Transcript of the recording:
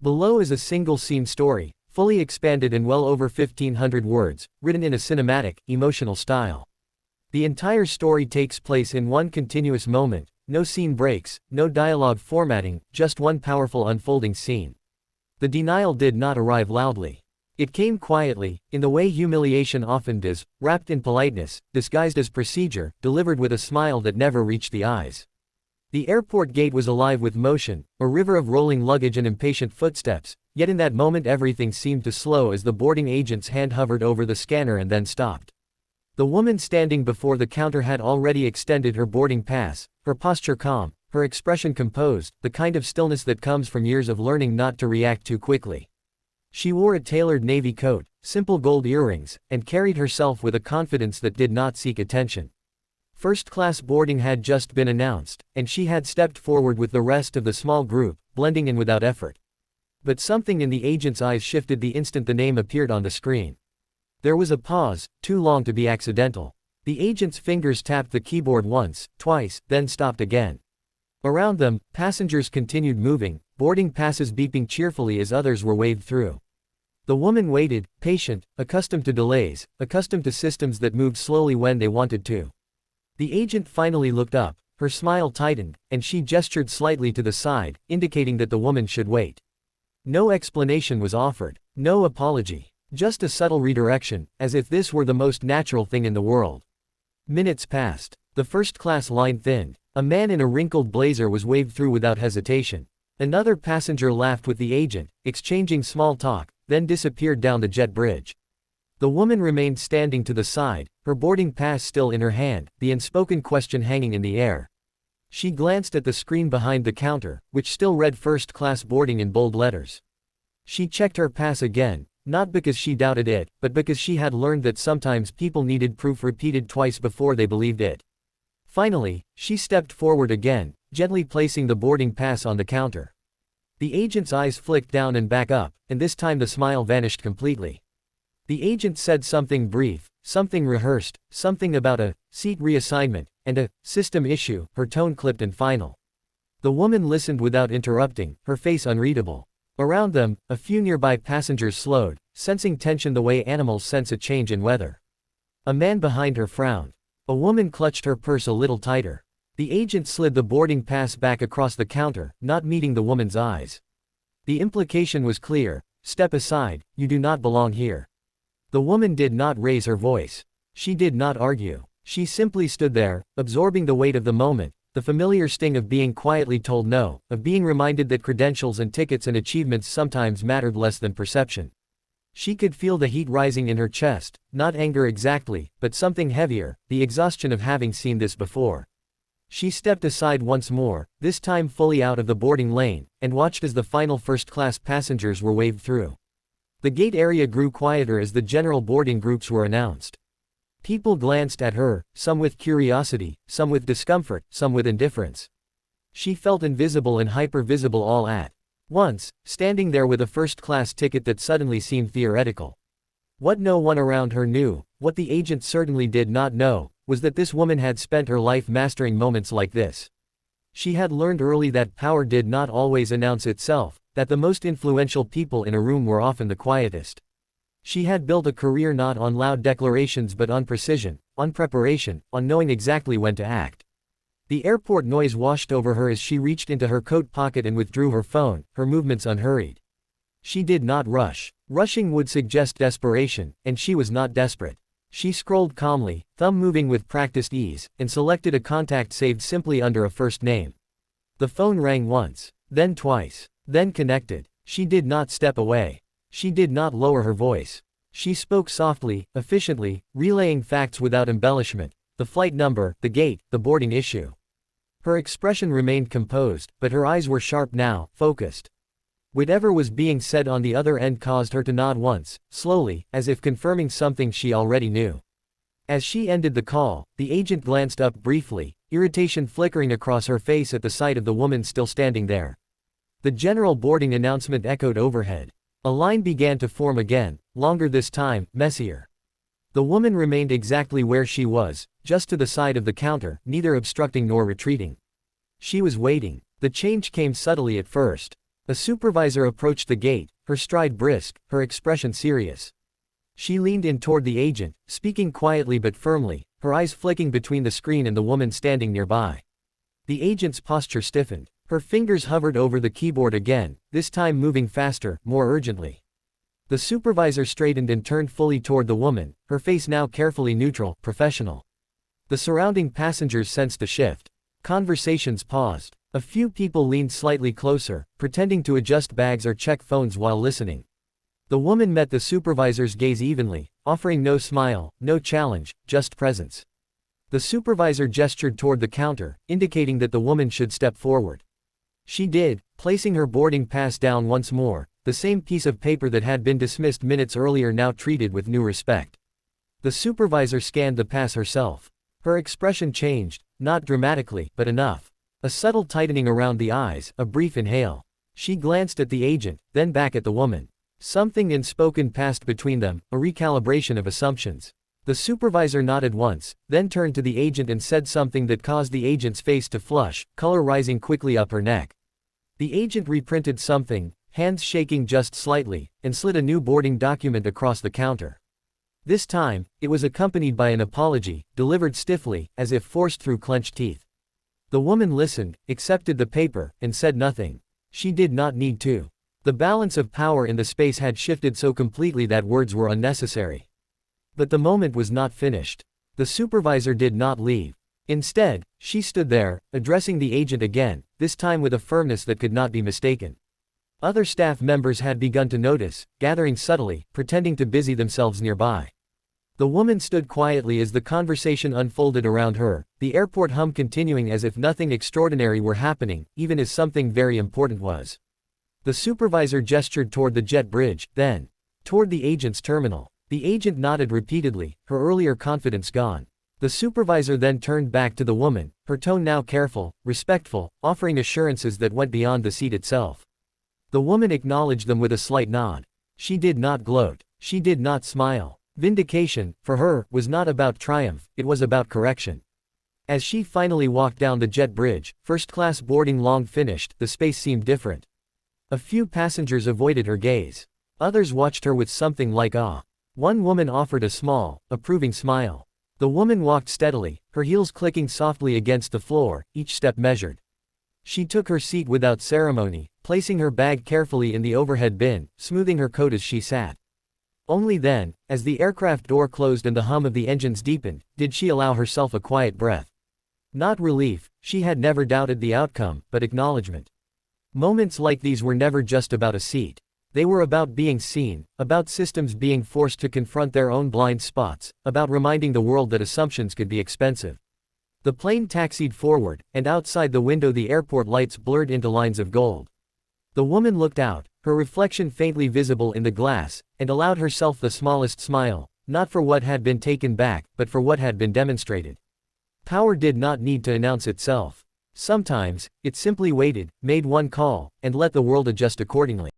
Below is a single-scene story, fully expanded in well over 1,500 words, written in a cinematic, emotional style. The entire story takes place in one continuous moment, no scene breaks, no dialogue formatting, just one powerful unfolding scene. The denial did not arrive loudly. It came quietly, in the way humiliation often does, wrapped in politeness, disguised as procedure, delivered with a smile that never reached the eyes. The airport gate was alive with motion, a river of rolling luggage and impatient footsteps, yet in that moment everything seemed to slow as the boarding agent's hand hovered over the scanner and then stopped. The woman standing before the counter had already extended her boarding pass, her posture calm, her expression composed, the kind of stillness that comes from years of learning not to react too quickly. She wore a tailored navy coat, simple gold earrings, and carried herself with a confidence that did not seek attention. First-class boarding had just been announced, and she had stepped forward with the rest of the small group, blending in without effort. But something in the agent's eyes shifted the instant the name appeared on the screen. There was a pause, too long to be accidental. The agent's fingers tapped the keyboard once, twice, then stopped again. Around them, passengers continued moving, boarding passes beeping cheerfully as others were waved through. The woman waited, patient, accustomed to delays, accustomed to systems that moved slowly when they wanted to. The agent finally looked up, her smile tightened, and she gestured slightly to the side, indicating that the woman should wait. No explanation was offered, no apology, just a subtle redirection, as if this were the most natural thing in the world. Minutes passed. The first-class line thinned. A man in a wrinkled blazer was waved through without hesitation. Another passenger laughed with the agent, exchanging small talk, then disappeared down the jet bridge. The woman remained standing to the side, her boarding pass still in her hand, the unspoken question hanging in the air. She glanced at the screen behind the counter, which still read first-class boarding in bold letters. She checked her pass again, not because she doubted it, but because she had learned that sometimes people needed proof repeated twice before they believed it. Finally, she stepped forward again, gently placing the boarding pass on the counter. The agent's eyes flicked down and back up, and this time the smile vanished completely. The agent said something brief, something rehearsed, something about a seat reassignment, and a system issue, her tone clipped and final. The woman listened without interrupting, her face unreadable. Around them, a few nearby passengers slowed, sensing tension the way animals sense a change in weather. A man behind her frowned. A woman clutched her purse a little tighter. The agent slid the boarding pass back across the counter, not meeting the woman's eyes. The implication was clear: step aside, you do not belong here. The woman did not raise her voice. She did not argue. She simply stood there, absorbing the weight of the moment, the familiar sting of being quietly told no, of being reminded that credentials and tickets and achievements sometimes mattered less than perception. She could feel the heat rising in her chest, not anger exactly, but something heavier, the exhaustion of having seen this before. She stepped aside once more, this time fully out of the boarding lane, and watched as the final first-class passengers were waved through. The gate area grew quieter as the general boarding groups were announced. People glanced at her, some with curiosity, some with discomfort, some with indifference. She felt invisible and hyper-visible all at once, standing there with a first-class ticket that suddenly seemed theoretical. What no one around her knew, what the agent certainly did not know, was that this woman had spent her life mastering moments like this. She had learned early that power did not always announce itself, that the most influential people in a room were often the quietest. She had built a career not on loud declarations but on precision, on preparation, on knowing exactly when to act. The airport noise washed over her as she reached into her coat pocket and withdrew her phone, her movements unhurried. She did not rush. Rushing would suggest desperation, and she was not desperate. She scrolled calmly, thumb moving with practiced ease, and selected a contact saved simply under a first name. The phone rang once, then twice, then connected. She did not step away. She did not lower her voice. She spoke softly, efficiently, relaying facts without embellishment: the flight number, the gate, the boarding issue. Her expression remained composed, but her eyes were sharp now, focused. Whatever was being said on the other end caused her to nod once, slowly, as if confirming something she already knew. As she ended the call, the agent glanced up briefly, irritation flickering across her face at the sight of the woman still standing there. The general boarding announcement echoed overhead. A line began to form again, longer this time, messier. The woman remained exactly where she was, just to the side of the counter, neither obstructing nor retreating. She was waiting. The change came subtly at first. A supervisor approached the gate, her stride brisk, her expression serious. She leaned in toward the agent, speaking quietly but firmly, her eyes flicking between the screen and the woman standing nearby. The agent's posture stiffened. Her fingers hovered over the keyboard again, this time moving faster, more urgently. The supervisor straightened and turned fully toward the woman, her face now carefully neutral, professional. The surrounding passengers sensed a shift. Conversations paused. A few people leaned slightly closer, pretending to adjust bags or check phones while listening. The woman met the supervisor's gaze evenly, offering no smile, no challenge, just presence. The supervisor gestured toward the counter, indicating that the woman should step forward. She did, placing her boarding pass down once more, the same piece of paper that had been dismissed minutes earlier now treated with new respect. The supervisor scanned the pass herself. Her expression changed, not dramatically, but enough. A subtle tightening around the eyes, a brief inhale. She glanced at the agent, then back at the woman. Something unspoken passed between them, a recalibration of assumptions. The supervisor nodded once, then turned to the agent and said something that caused the agent's face to flush, color rising quickly up her neck. The agent reprinted something, hands shaking just slightly, and slid a new boarding document across the counter. This time, it was accompanied by an apology, delivered stiffly, as if forced through clenched teeth. The woman listened, accepted the paper, and said nothing. She did not need to. The balance of power in the space had shifted so completely that words were unnecessary. But the moment was not finished. The supervisor did not leave. Instead, she stood there, addressing the agent again, this time with a firmness that could not be mistaken. Other staff members had begun to notice, gathering subtly, pretending to busy themselves nearby. The woman stood quietly as the conversation unfolded around her, the airport hum continuing as if nothing extraordinary were happening, even as something very important was. The supervisor gestured toward the jet bridge, then toward the agent's terminal. The agent nodded repeatedly, her earlier confidence gone. The supervisor then turned back to the woman, her tone now careful, respectful, offering assurances that went beyond the seat itself. The woman acknowledged them with a slight nod. She did not gloat. She did not smile. Vindication, for her, was not about triumph, it was about correction. As she finally walked down the jet bridge, first-class boarding long finished, the space seemed different. A few passengers avoided her gaze. Others watched her with something like awe. One woman offered a small, approving smile. The woman walked steadily, her heels clicking softly against the floor, each step measured. She took her seat without ceremony, placing her bag carefully in the overhead bin, smoothing her coat as she sat. Only then, as the aircraft door closed and the hum of the engines deepened, did she allow herself a quiet breath. Not relief, she had never doubted the outcome, but acknowledgement. Moments like these were never just about a seat. They were about being seen, about systems being forced to confront their own blind spots, about reminding the world that assumptions could be expensive. The plane taxied forward, and outside the window the airport lights blurred into lines of gold. The woman looked out, her reflection faintly visible in the glass, and allowed herself the smallest smile, not for what had been taken back, but for what had been demonstrated. Power did not need to announce itself. Sometimes, it simply waited, made one call, and let the world adjust accordingly.